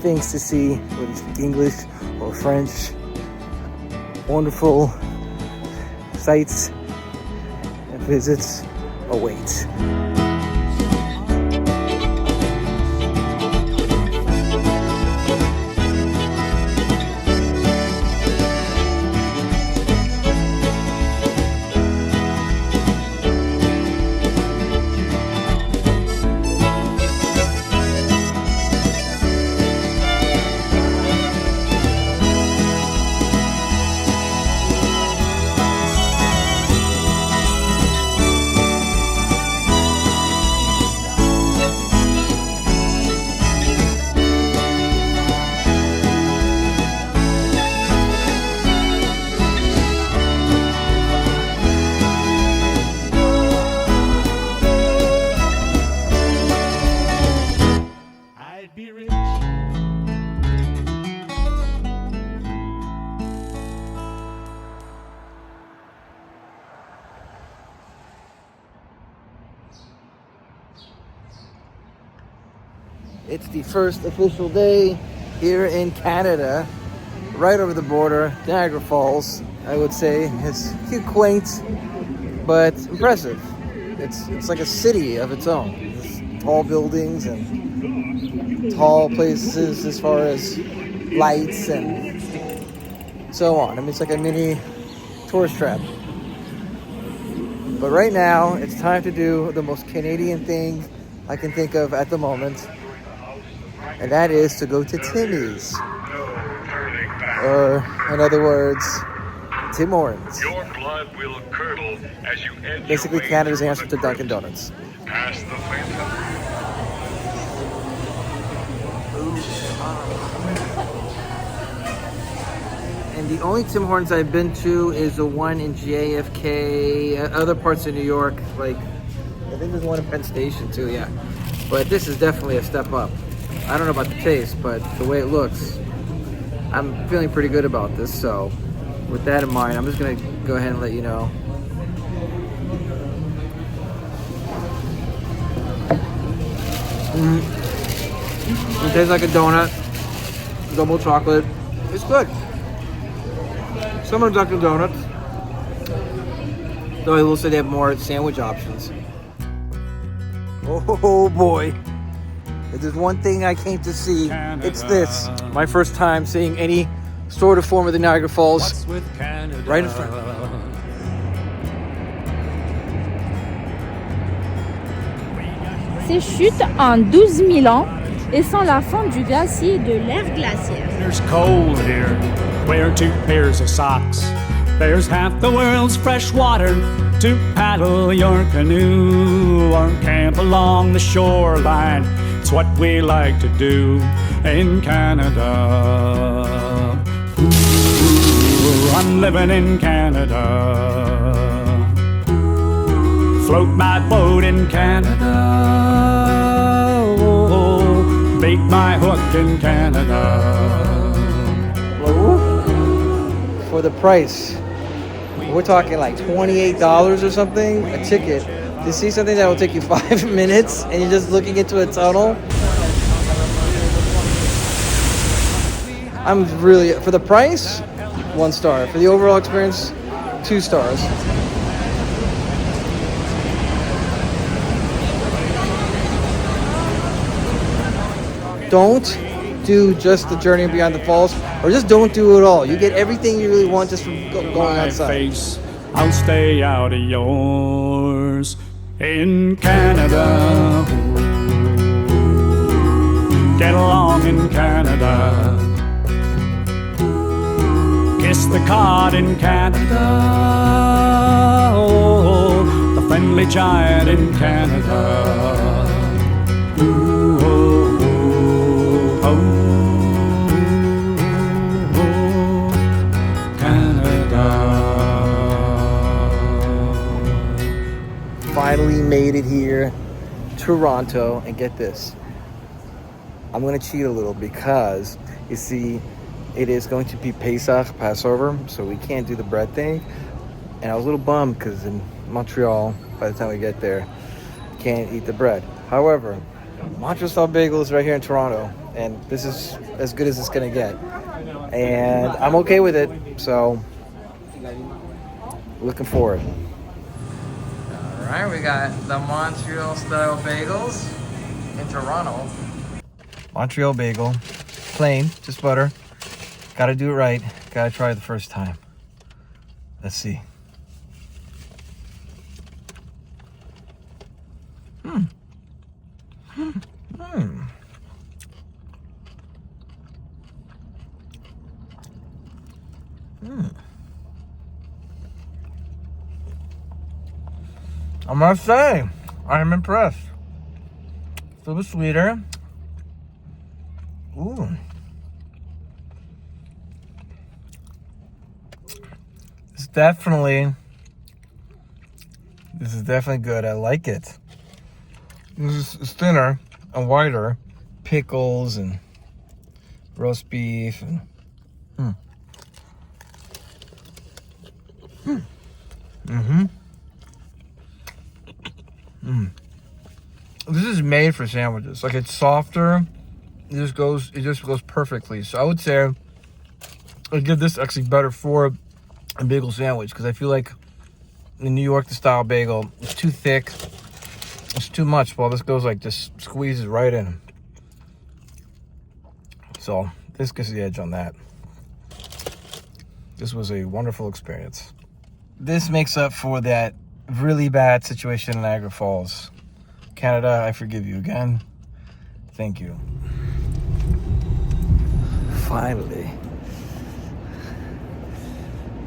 things to see, whether you speak English or French. Wonderful sights and visits await. It's the first official day here in Canada, right over the border, Niagara Falls. I would say it's cute, quaint, but impressive. It's like a city of its own. There's tall buildings and tall places as far as lights and so on. I mean, it's like a mini tourist trap. But right now, it's time to do the most Canadian thing I can think of at the moment. And that is to go to Timmy's. Or, in other words, Tim Hortons. Your blood will curdle as you enter. Basically Canada's answer to Dunkin' Donuts. Past the fence. And the only Tim Hortons I've been to is the one in JFK, other parts of New York, like, I think there's one in Penn Station too, yeah. But this is definitely a step up. I don't know about the taste, but the way it looks, I'm feeling pretty good about this. So with that in mind, I'm just gonna go ahead and let you know. It tastes like a donut, double chocolate. It's good. Similar to Dunkin' Donuts, though I will say they have more sandwich options. Oh boy. If there's one thing I came to see, it's this. My first time seeing any sort of form of the Niagara Falls right in front. Ces chutes en 12 000 ans et sont la fonte du glacier de l'ère glaciaire. There's cold here. Wear 2 pairs of socks. There's half the world's fresh water to paddle your canoe or camp along the shoreline. It's what we like to do in Canada. Ooh, I'm living in Canada. Float my boat in Canada. Oh, bait my hook in Canada. For the price, we're talking like $28 or something a ticket to see something that will take you 5 minutes and you're just looking into a tunnel. I'm really, for the price, 1 star. For the overall experience, 2 stars. Don't do just the journey beyond the falls, or just don't do it all. You get everything you really want just from going outside. Face, I'll stay out of yours in Canada. Get along in Canada. Kiss the cod in Canada. Oh, the friendly giant in Canada. Ooh, oh, oh, oh, Canada. Finally made it here, Toronto, and get this. I'm gonna cheat a little because you see, it is going to be Pesach, Passover, so we can't do the bread thing. And I was a little bummed because in Montreal, by the time we get there, can't eat the bread. However, Montreal style bagels right here in Toronto, and this is as good as it's gonna get. And I'm okay with it, so looking forward. All right, we got the Montreal style bagels in Toronto. Montreal bagel, plain, just butter. Gotta do it right. Gotta try it the first time. Let's see. I must say, I am impressed. It's a little sweeter. Ooh. This is definitely good. I like it. This is thinner and wider. Pickles and roast beef and This is made for sandwiches. Like, it's softer. It just goes perfectly. So I would say I'd give this actually better for a bagel sandwich, because I feel like in New York, the style bagel is too thick. It's too much. Well, this goes like, just squeezes right in. So this gets the edge on that. This was a wonderful experience. This makes up for that really bad situation in Niagara Falls. Canada, I forgive you again. Thank you. Finally,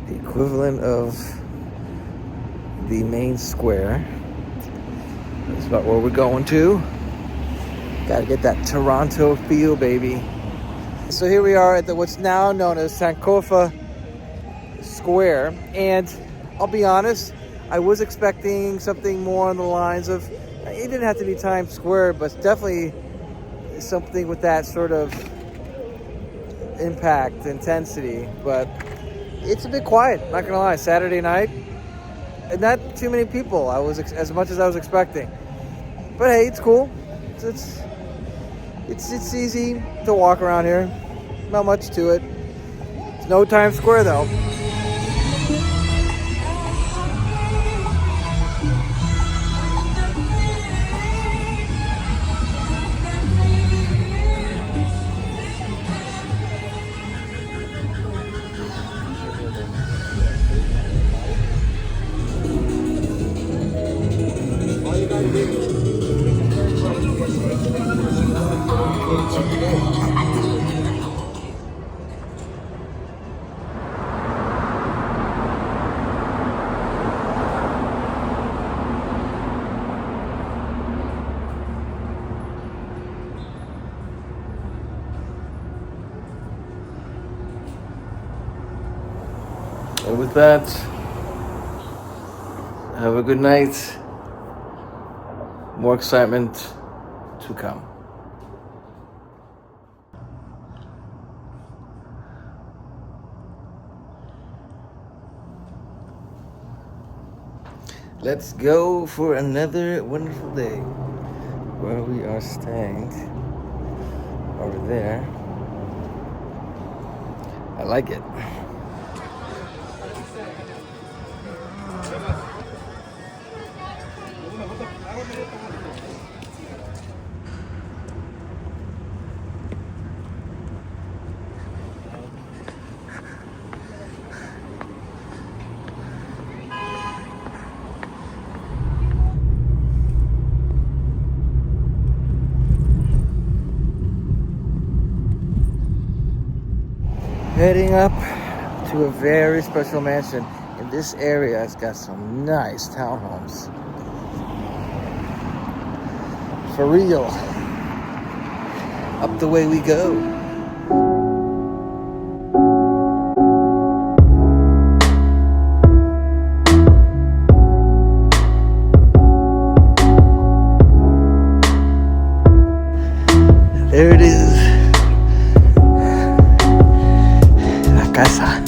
the equivalent of the main square. That's about where we're going to. Gotta get that Toronto feel, baby. So here we are at what's now known as Sankofa Square, and I'll be honest, I was expecting something more on the lines of, it didn't have to be Times Square, but definitely something with that sort of impact, intensity. But it's a bit quiet, not gonna lie. Saturday night, and not too many people. I was as much as I was expecting. But hey, it's cool. It's easy to walk around here. Not much to it. It's no Times Square though. And with that, have a good night. More excitement to come. Let's go for another wonderful day. Where we are staying over there. I like it. Heading up to a very special mansion in this area. It's got some nice townhomes. For real. Up the way we go. There it is. Casa.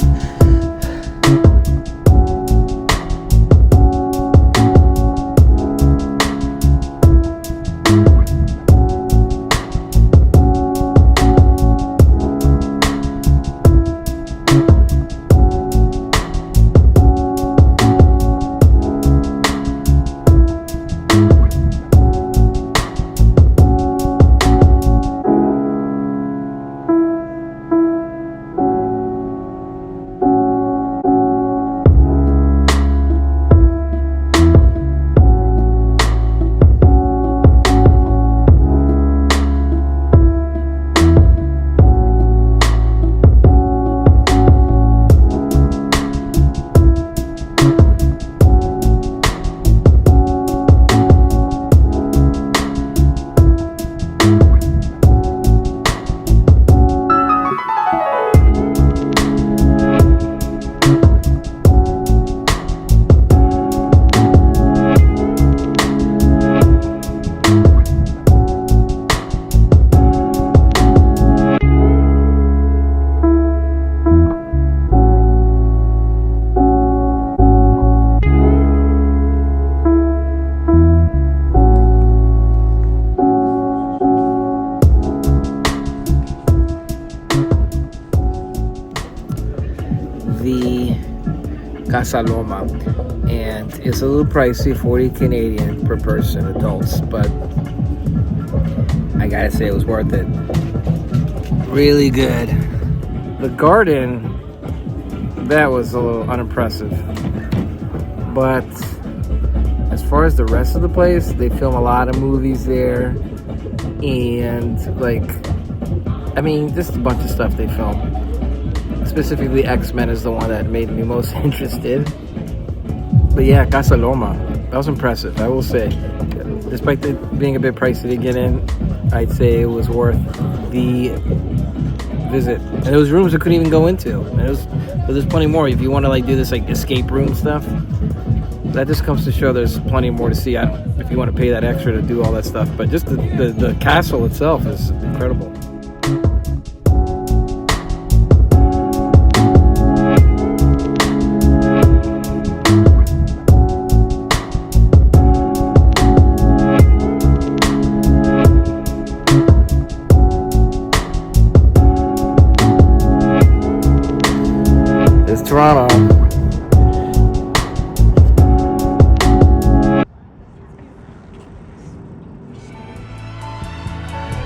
Casa Loma, and it's a little pricey, 40 Canadian per person, adults, but I gotta say it was worth it. Really good. The garden, that was a little unimpressive, but as far as the rest of the place, they film a lot of movies there, and just a bunch of stuff they film. Specifically, X-Men is the one that made me most interested. But yeah, Casa Loma, that was impressive, I will say. Despite it being a bit pricey to get in, I'd say it was worth the visit. And there was rooms I couldn't even go into. But there's plenty more. If you want to do this escape room stuff, that just comes to show there's plenty more to see. If you want to pay that extra to do all that stuff, but just the castle itself is incredible. Toronto.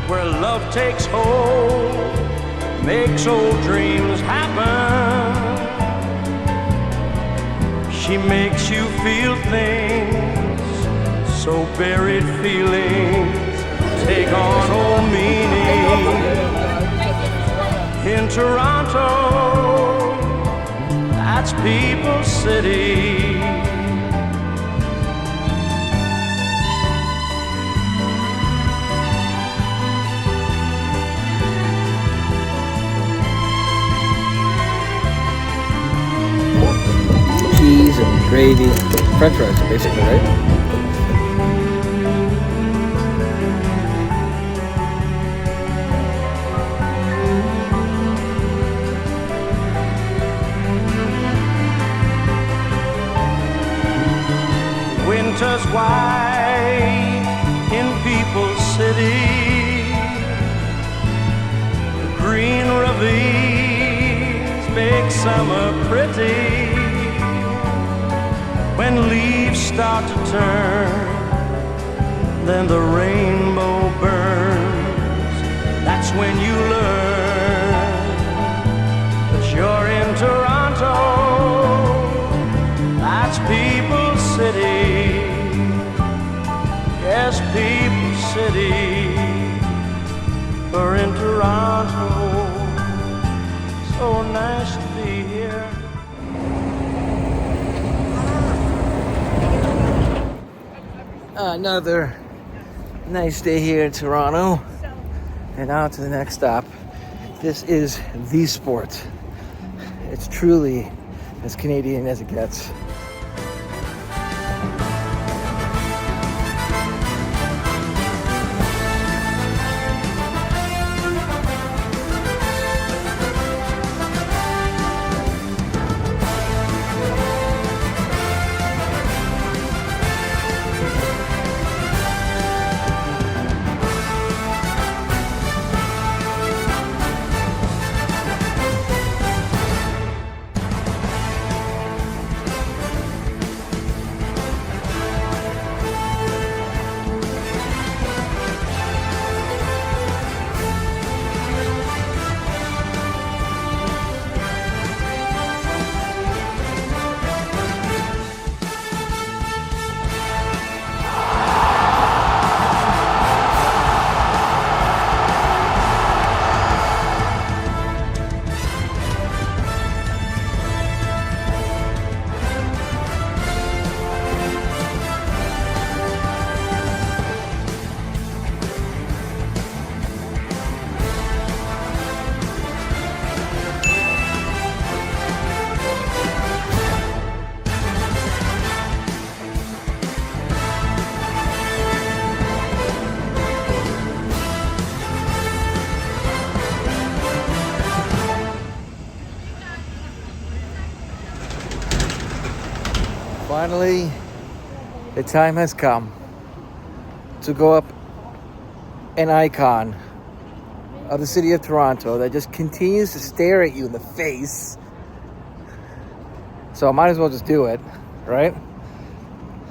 Where love takes hold, makes old dreams happen. She makes you feel things, so buried feelings take on old meaning. In Toronto, that's People's City. Cheese and gravy, French fries, basically, right? Winter's white in People's City, green ravines make summer pretty. When leaves start to turn, then the rainbow burns. That's when you learn that you're in Toronto. That's People's City. Yes, People's City. We're in Toronto. So nice to be here. Another nice day here in Toronto, and on to the next stop. This is the sport. It's truly as Canadian as it gets. Finally, the time has come to go up an icon of the city of Toronto that just continues to stare at you in the face. So I might as well just do it, right?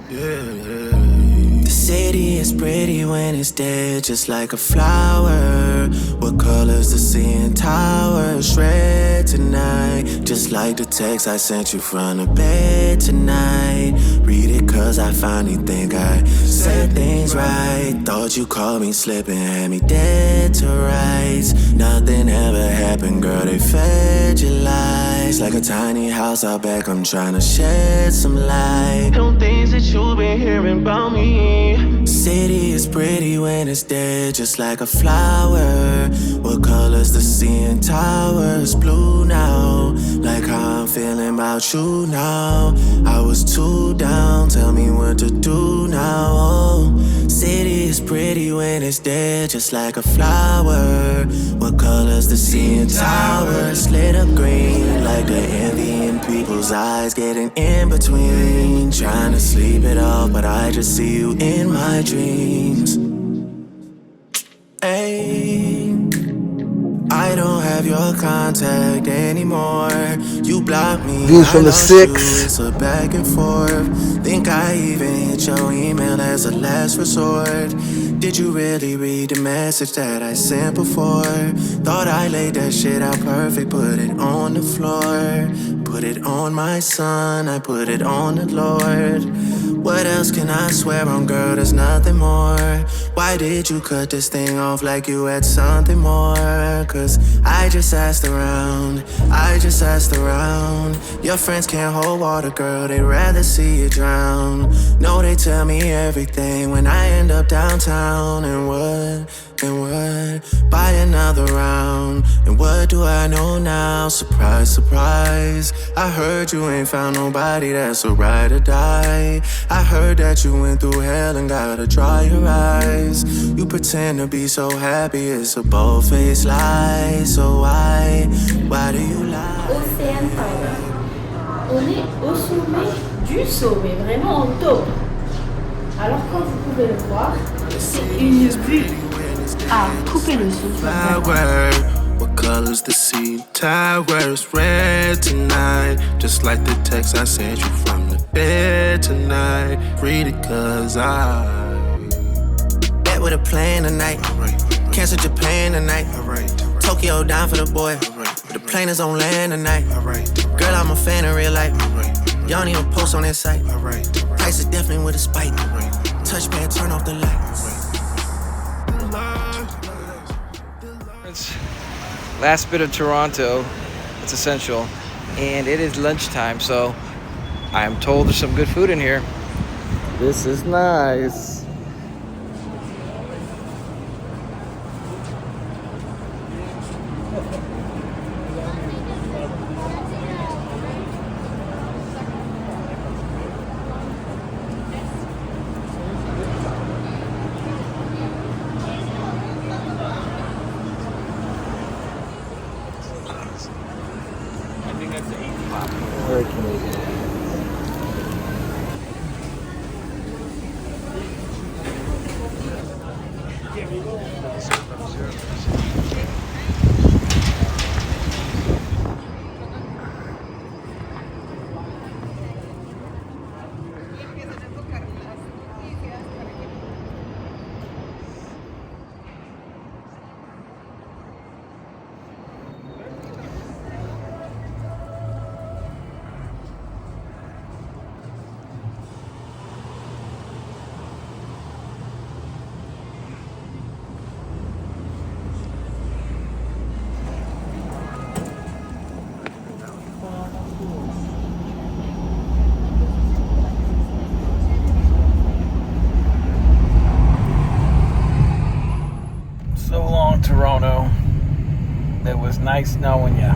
The city is pretty when it's dead, just like a flower. What color's the CN Towers? Red tonight, just like the text I sent you from the bed tonight. Read it cause I finally think I said things right. Thought you called me slipping, had me dead to rights. Nothing ever happened, girl, they fed your lies. Like a tiny house out back, I'm trying to shed some light on things that you've been hearing about me. City is pretty when it's dead, just like a flower. What color's the CN Towers? Blue now, like how I'm feeling about you now. I was too down, tell me what to do now. Oh, city is pretty when it's dead, just like a flower. What color's the CN Towers? Lit up green, like the envy in people's eyes, getting in between. Trying to sleep it off, but I just see you in my dreams. Hey, I don't have your contact anymore. You blocked me. Views from the six. It's a back and forth. Think I even hit your email as a last resort. Did you really read the message that I sent before? Thought I laid that shit out perfect, put it on the floor. Put it on my son, I put it on the Lord. What else can I swear on, girl? There's nothing more. Why did you cut this thing off like you had something more? Cause I just asked around, I just asked around. Your friends can't hold water, girl, they'd rather see you drown. No, they tell me everything when I end up downtown. And what, buy another round. And what do I know now? Surprise, surprise. I heard you ain't found nobody that's a ride or die. I heard that you went through hell and gotta dry your eyes. You pretend to be so happy, it's a bold-faced lie. So why do you lie? Océan Tower. On est au sommet du sommet, vraiment en top. Alors comme vous pouvez le voir, c'est une vue à couper le souffle. What color's the sea towers? Red tonight, just like the text I sent you from the bed tonight. Read it cause I met with a plane tonight. Cancel Japan tonight. Tokyo down for the boy. The plane is on land tonight. Girl, I'm a fan in real life. Y'all don't even post on that site. Price is definitely with a spike. Touchpad, turn off the lights. Last bit of Toronto, it's essential, and it is lunchtime, so I'm told there's some good food in here. This is nice. Very Canadian. Toronto. It was nice knowing ya.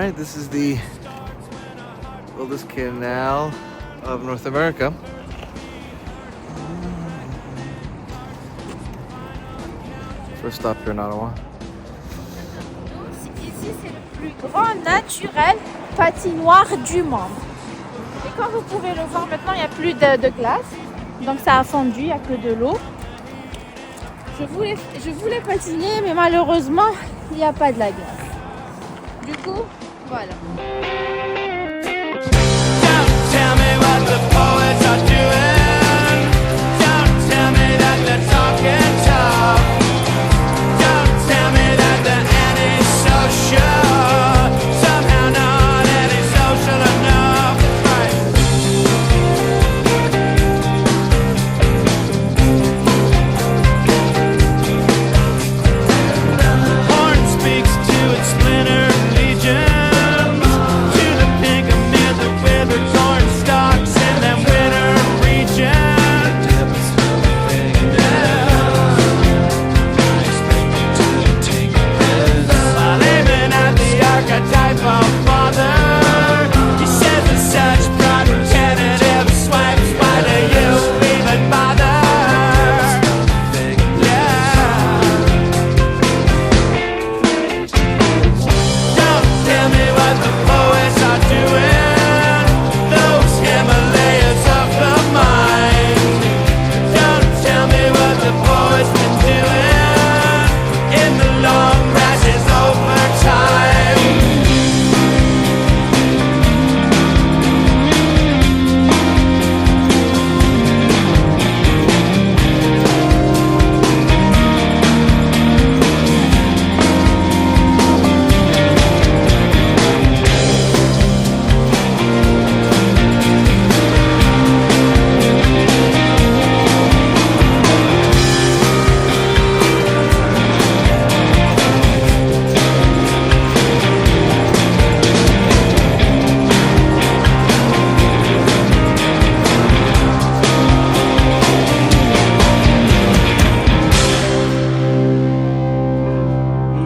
right, this is the oldest canal of North America. First stop here in Ottawa. Ici, c'est le plus grand naturel patinoire du monde. Et comme vous pouvez le voir maintenant, il n'y a plus de glace. Donc ça a fondu, il n'y a que de l'eau. Je voulais patiner, mais malheureusement, il n'y a pas de la glace. Du coup, voilà. Tell me what the poets are doing. Don't tell me that they're talking tough. Don't tell me that they're antisocial. Somehow not antisocial enough. Horn speaks to its splinter legions. To the pink amid the withered corn stalks in them winter regions. While aiming at the archetype of father, he says with such pride with tentative swipes, why do you even bother? Yeah. Don't tell me what the poets are doing, those Himalayas of the mind. Don't tell me what the poets been doing in the long rashes over time.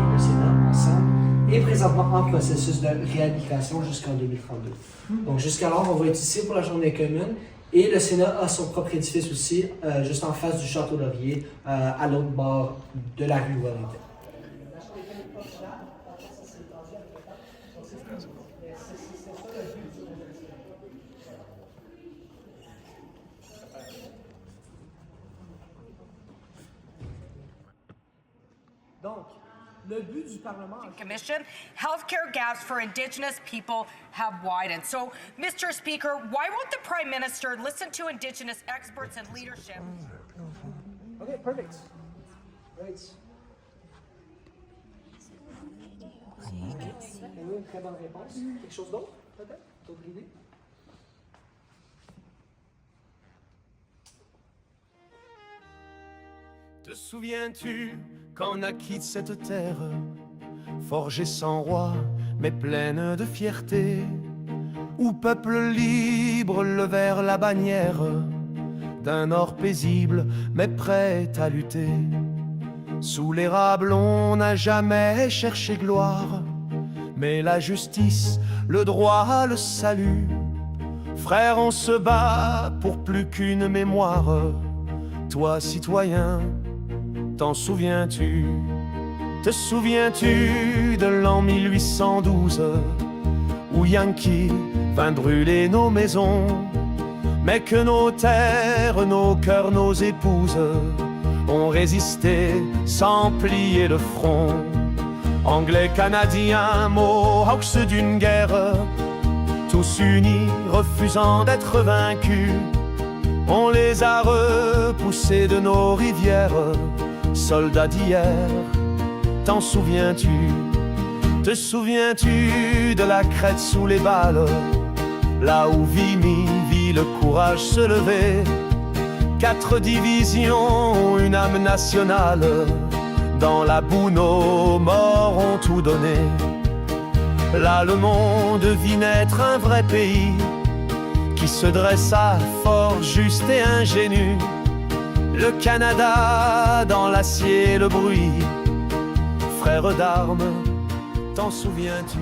Et le Sénat, ensemble, est présentement en processus de réhabilitation jusqu'en 2032. Donc jusqu'alors, on va être ici pour la journée commune. Et le Sénat a son propre édifice aussi, juste en face du Château Laurier, à l'autre bord de la rue Wellington. Donc, le but du Parlement... Commission, healthcare gaps for Indigenous people have widened. So, Mr. Speaker, why won't the Prime Minister listen to Indigenous experts and leadership? Okay, perfect. Great. Oui, une très bonne réponse. Quelque chose d'autre, peut-être? D'autres idées? Te souviens-tu quand naquit cette terre, forgée sans roi, mais pleine de fierté, où peuple libre levèrent la bannière d'un or paisible, mais prêt à lutter. Sous l'érable, on n'a jamais cherché gloire, mais la justice, le droit, le salut. Frère, on se bat pour plus qu'une mémoire. Toi, citoyen, t'en souviens-tu? Te souviens-tu de l'an 1812, où Yankee vint brûler nos maisons, mais que nos terres, nos cœurs, nos épouses ont résisté sans plier le front. Anglais, Canadiens, Mohawks d'une guerre, tous unis, refusant d'être vaincus, on les a repoussés de nos rivières. Soldats d'hier, t'en souviens-tu? Te souviens-tu de la crête sous les balles, là où Vimy vit le courage se lever? 4 divisions, une âme nationale, dans la boue nos morts ont tout donné. Là le monde vit naître un vrai pays, qui se dressa fort, juste et ingénu. Le Canada dans l'acier, le bruit, frère d'armes, t'en souviens-tu?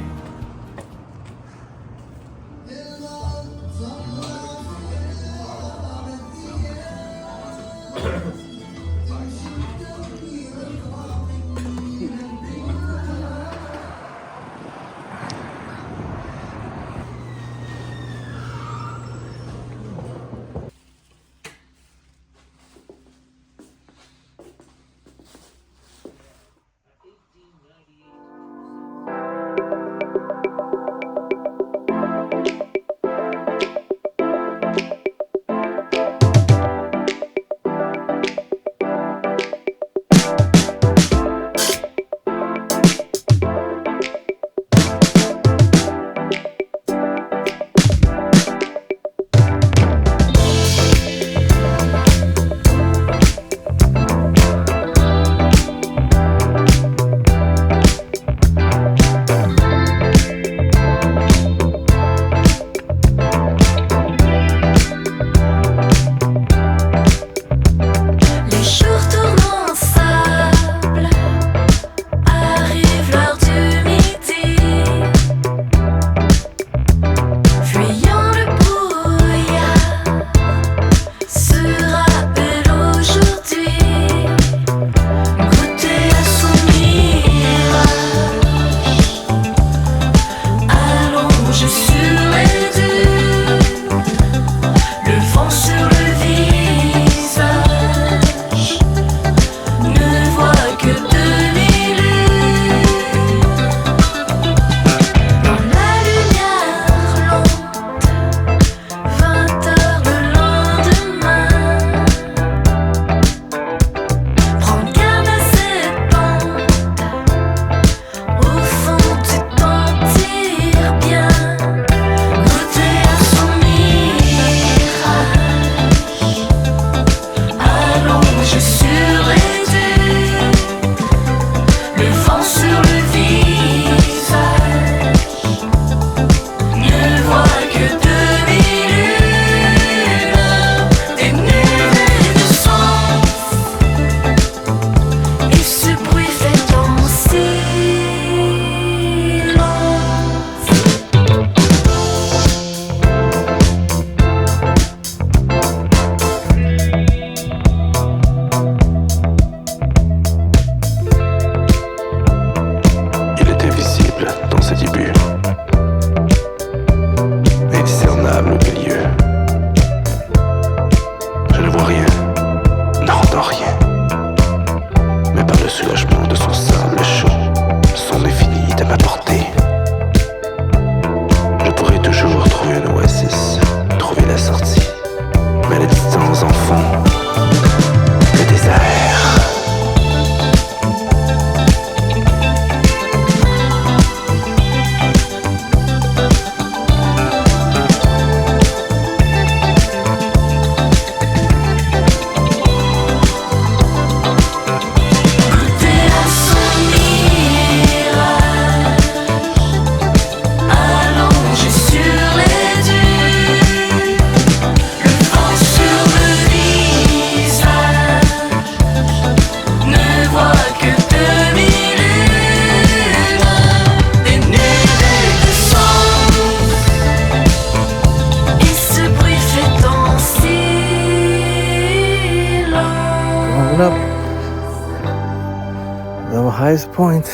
highest point.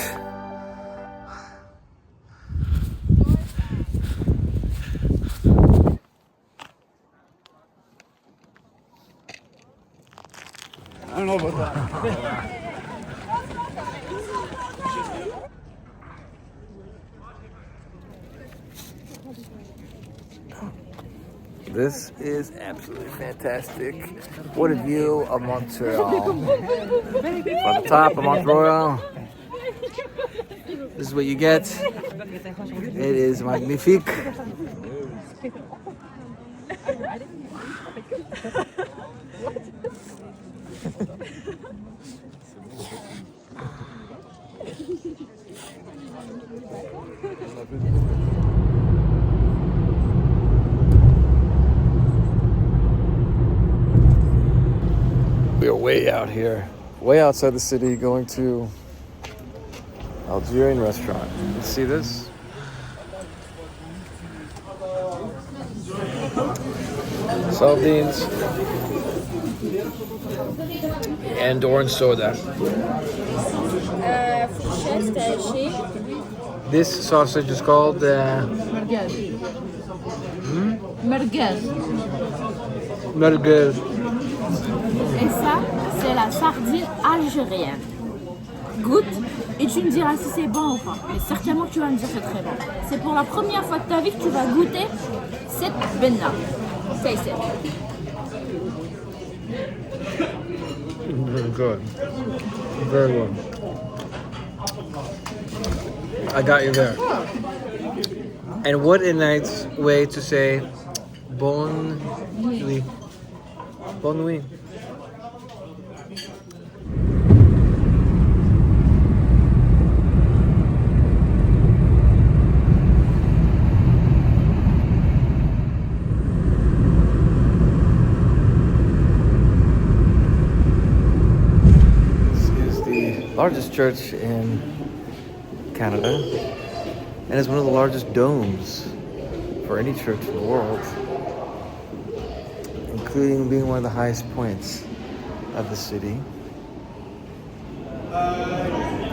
I don't know about that. This is absolutely fantastic. What a view of Montreal. From the top of Montreal. This is what you get. It is magnifique. We are way out here, way outside the city, going to Algerian restaurant. You see this? Sardines and orange soda. This sausage is called merguez. Et ça, c'est la sardine algérienne. Goûte et tu me diras si c'est bon ou pas. Mais certainement tu vas me dire c'est très bon. C'est pour la première fois de ta vie que tu vas goûter cette benna. Taste it. Very good. Very good. I got you there. And what a nice way to say bonne nuit. Bonne nuit. Largest church in Canada, and is one of the largest domes for any church in the world, including being one of the highest points of the city.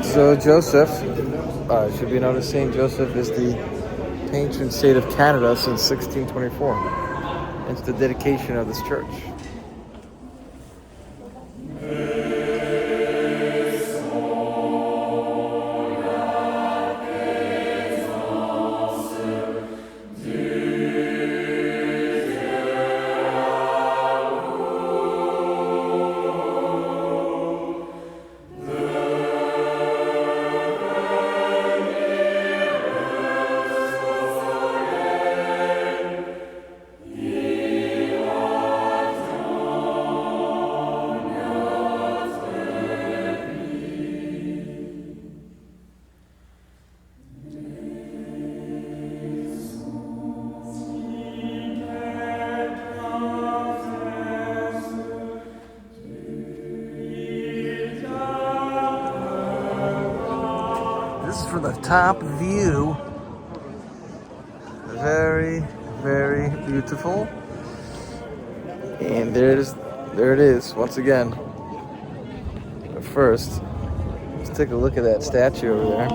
So Joseph, it should be noticed, St. Joseph is the patron saint of Canada since 1624. It's the dedication of this church. For the top view. Very, very beautiful. And there it is once again. But first, let's take a look at that statue over there.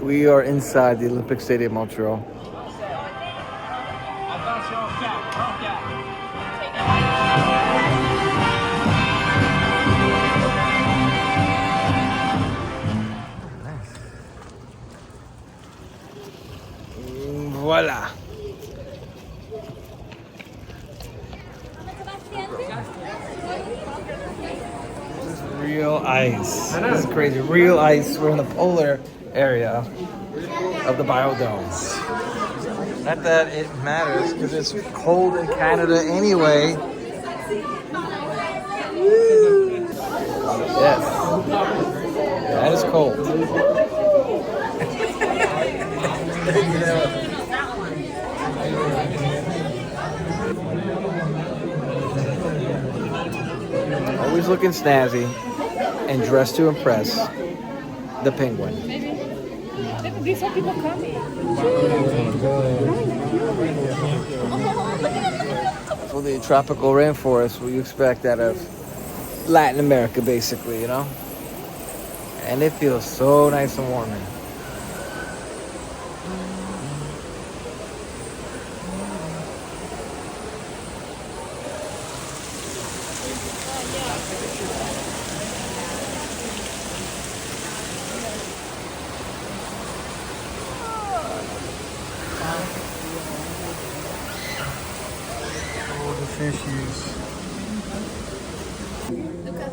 We are inside the Olympic Stadium of Montreal. Voila. This is real ice. This is crazy. Real ice. We're in the polar area of the Biodôme. Not that it matters because it's cold in Canada anyway. Yes. That is cold. Always looking snazzy and dressed to impress the penguin. These are people coming. For the tropical rainforest, what you expect out of Latin America, basically, you know? And it feels so nice and warm here.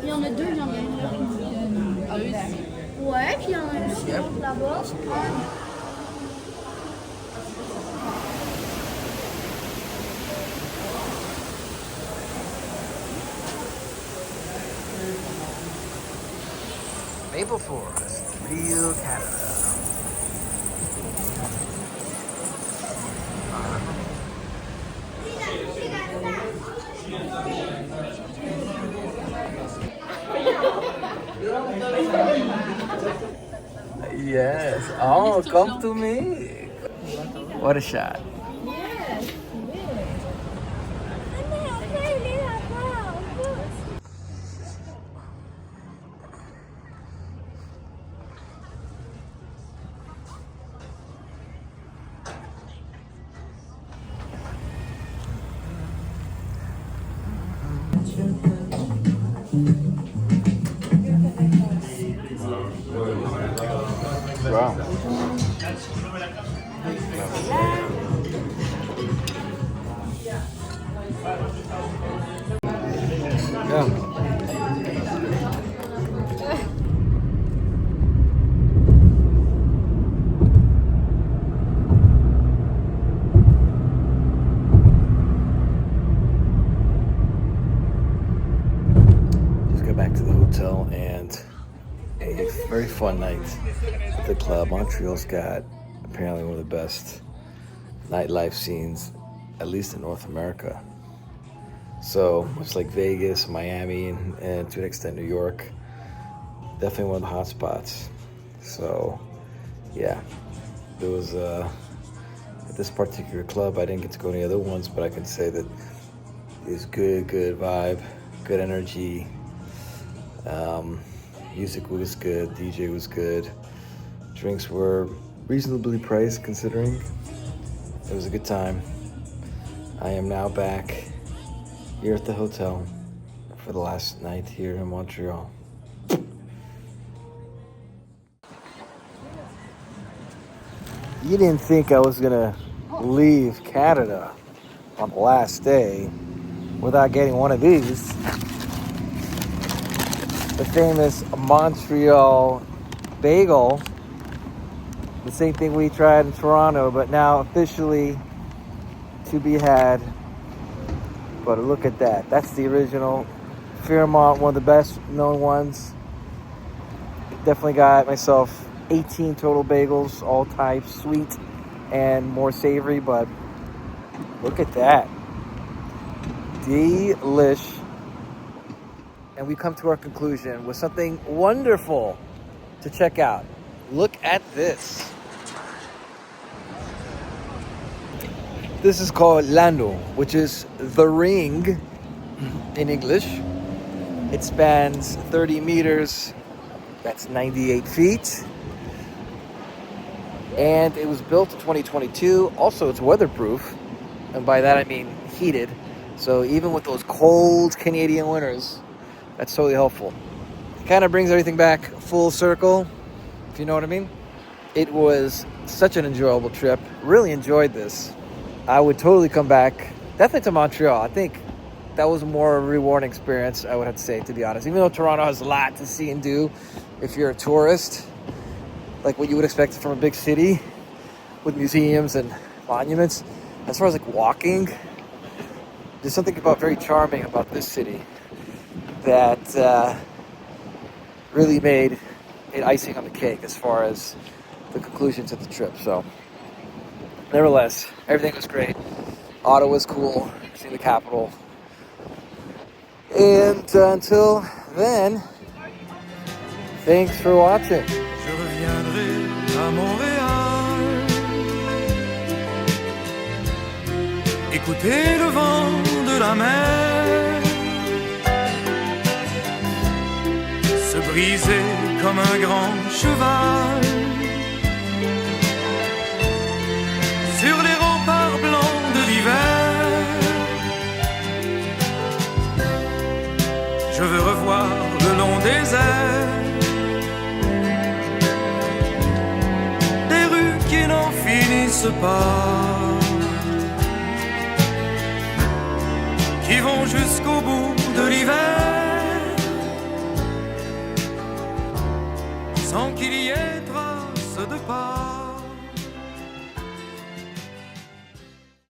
Il y en a deux, il y en a une là. Ah oui. Ouais, puis il y en a une aussi là-bas. Maple Forest, real Canada. Yes. Oh, come to me. What a shot. Wow. Yeah. Just got back to the hotel and a very fun night at the club. Montreal's got apparently one of the best nightlife scenes, at least in North America. So much like Vegas, Miami, and to an extent New York, definitely one of the hot spots. So yeah, there was at this particular club, I didn't get to go to any other ones, but I can say that it was good vibe, good energy. Music was good, DJ was good, drinks were reasonably priced considering. It was a good time. I am now back here at the hotel for the last night here in Montreal. You didn't think I was gonna leave Canada on the last day without getting one of these. The famous Montreal bagel. The same thing we tried in Toronto, but now officially to be had. But look at that. That's the original Fairmont, one of the best known ones. Definitely got myself 18 total bagels, all types, sweet and more savory, but look at that. Delish. And we come to our conclusion with something wonderful to check out. Look at this. This is called l'anneau, which is the ring in English. It spans 30 meters. That's 98 feet. And it was built in 2022. Also, it's weatherproof. And by that, I mean heated. So even with those cold Canadian winters, that's totally helpful. It kind of brings everything back full circle, if you know what I mean. It was such an enjoyable trip. Really enjoyed this. I would totally come back. Definitely to Montreal. I think that was a more rewarding experience, I would have to say, to be honest. Even though Toronto has a lot to see and do if you're a tourist, like what you would expect from a big city with museums and monuments. As far as like walking, there's something very charming about this city that really made it icing on the cake as far as the conclusion to the trip. So, nevertheless, everything was great. Ottawa was cool, seeing the capital. And until then, thanks for watching. Je reviendrai à Montréal. Écoutez le vent de la mer se briser comme un grand cheval sur les remparts blancs de l'hiver. Je veux revoir le long des airs des rues qui n'en finissent pas, qui vont jusqu'au bout de l'hiver, sans qu'il y ait